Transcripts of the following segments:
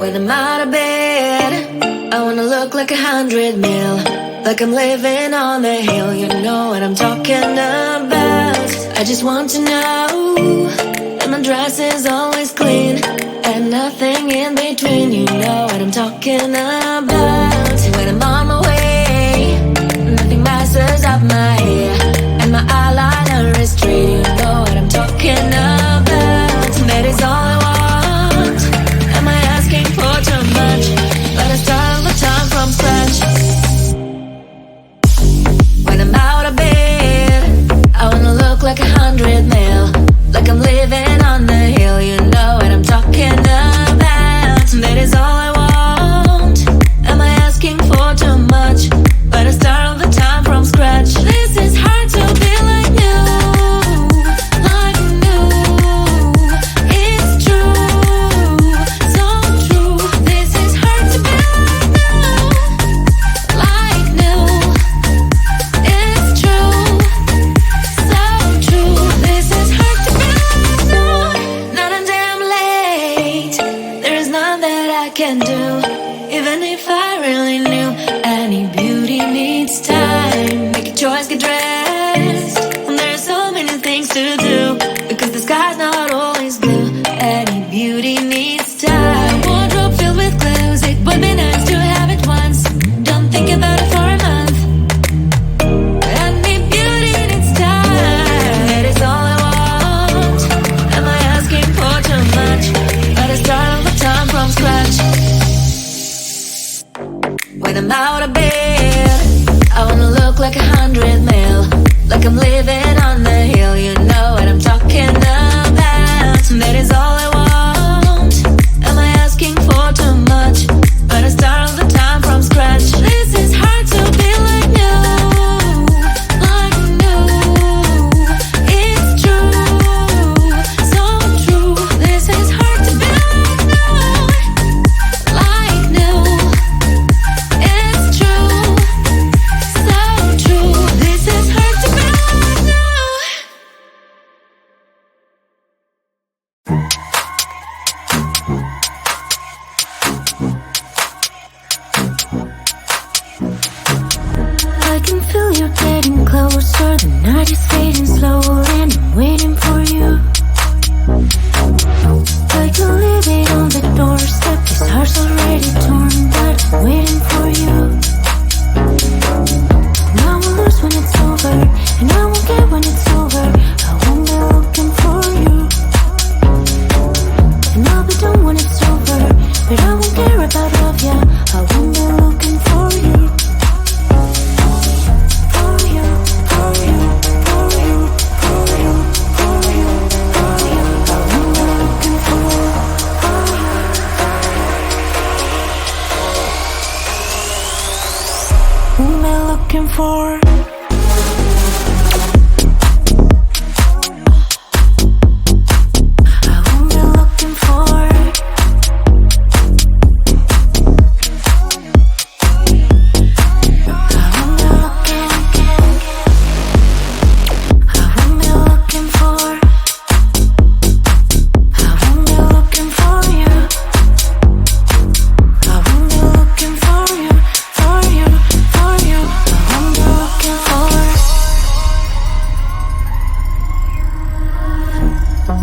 When I'm out of bed, I wanna look like 100 mil, like I'm living on the hill. You know what I'm talking about. I just want to know that my dress is always clean and nothing in between. You know what I'm talking about. When I'm on my way, nothing messes up my hair, and my eyeliner is straight. You know what I'm talking about. That is all I want. Am I asking for too much? But I start all the time from scratch. When I'm out of bed, I wanna look like 100 mil, like I'm living on the hill. You know what I'm talking about. That is all I want. Am I asking for too much? But I start all the time from scratch. This is hard to be like you, like new. It's true, so true. This is hard to be like new, it's true, so true. This is hard to be like new. Not a damn late. There is none that I can do, even if I really knew. Any beauty needs time. Make a choice, get dressed, and there's so many things to do, because the sky's not always blue. Any beauty needs time. Wardrobe filled with clues. It would be nice to have it once. Don't think about it for a month. Any beauty needs time. That is all I want. Am I asking for too much? But I start all the time from scratch. When I'm out of bed, I wanna look like 100 mil, like I'm living on the hill. You know what I'm talking about. That is all I want. Am I asking for too much? But I start all the time from scratch. This is hard to be like new, like new. It's true, so true. This is hard to be like new. It's true, so true. This is hard to be like new. I can feel you getting closer. The night is fading slow, and I'm waiting for you. I can leave it on the doorstep. This heart's already torn, but I'm waiting for you. And I will lose when it's over, and I won't get when it's over. I won't be looking for you, and I'll be done when it's over. But I won't care about love, yeah. I won't be looking for you. For you, for you, for you, for you, for you, for you. I won't be looking for you. Who am I looking for? I won't be looking for. I won't be looking. I won't be looking for. I won't be looking for you. I won't be looking for you, for you, for you. I won't be looking for.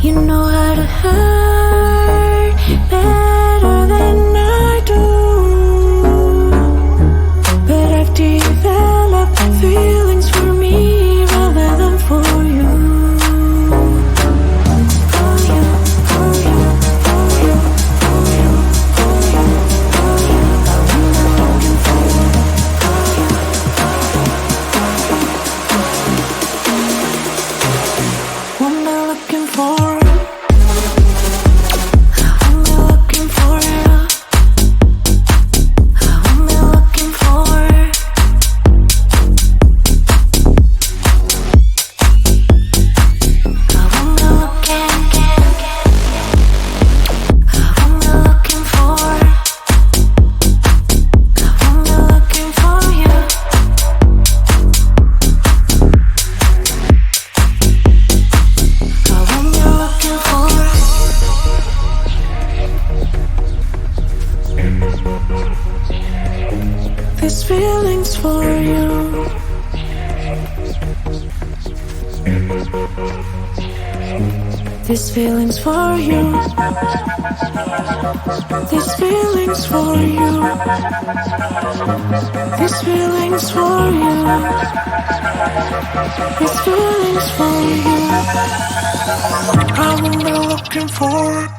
You know how to hurt better than I do, but I've developed feelings for me rather than for you. For you, for you, for you, for you, for you, for you. I won't be looking for you. Won't be looking for. These feelings for you. These feelings for you. These feelings for you. These feelings for you. I won't be looking for it.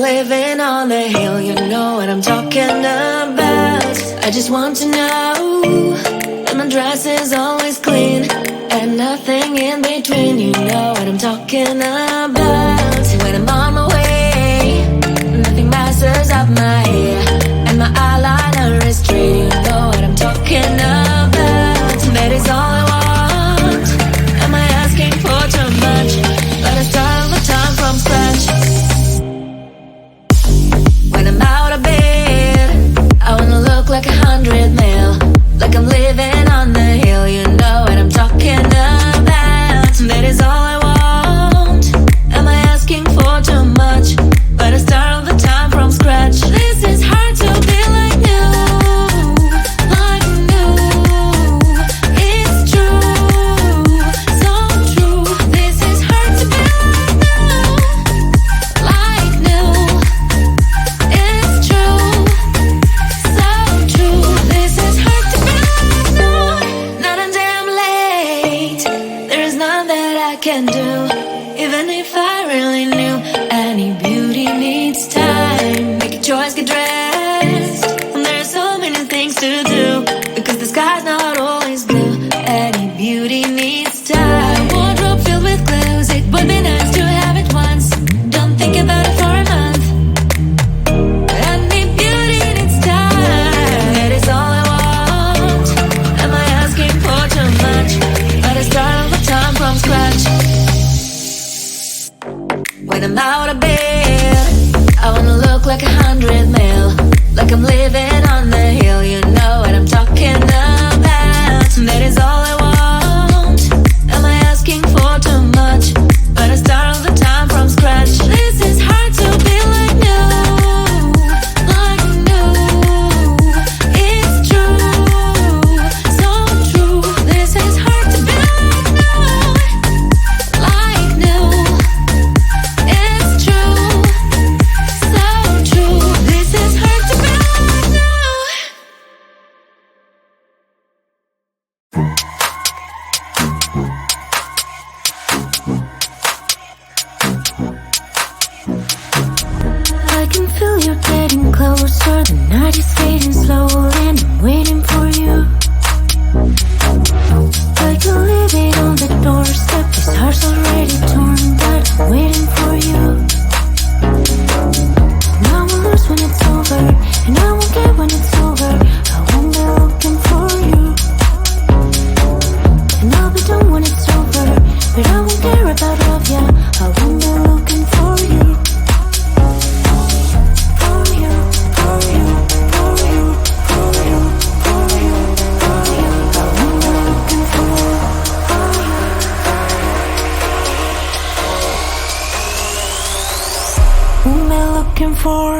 living on the hill, you know what I'm talking about. I just want to know that my dress is always clean and nothing in between, you know what I'm talking about. When I'm on my way, nothing messes up my hair, and my eyeliner is straight, you know what I'm talking about. That is all I want. Am I asking for too much? But I start all the time from scratch. When I'm out of bed, I wanna look like 100 mil, like I'm living on the hill, you know what I'm talking about. That is all I want. Am I asking for too much? But I start all the time from scratch. This is hard to be like new, like new. It's true, so true. This is hard to be like new, it's true, so true. This is hard to be like new. Not a damn late. There is none that I can do, even if I really knew. Any beauty needs time. Make a choice, get dressed. And there are so many things to do, because the sky's not always blue. Any beauty needs time. Wardrobe filled with clothes, it would be nice to have it once. Don't think about it for a month. Any beauty needs time. That is all I want. Am I asking for too much? But I start all the time from scratch. When I'm out of bed, I wanna look like 100 mil, like I'm living on the hill, you know what I'm talking about. That is all I want. Am I asking for too much? But I start all the time from scratch. This is hard to be like new, like new. It's true, so true. This is hard to be like new, like new. It's true, so true. This is hard to be like new. I can feel you getting closer. The night is fading slow, and I'm waiting for you. I can leave it on the doorstep. This heart's already torn, but I'm waiting for you. And I will lose when it's over, and I won't get when it's over. I won't be looking for you, and I'll be done when it's over. But I won't care about love, yeah. I won't be looking for you. For you, for you, for you, for you, for you, for you. I won't be looking for you. Who am I looking for?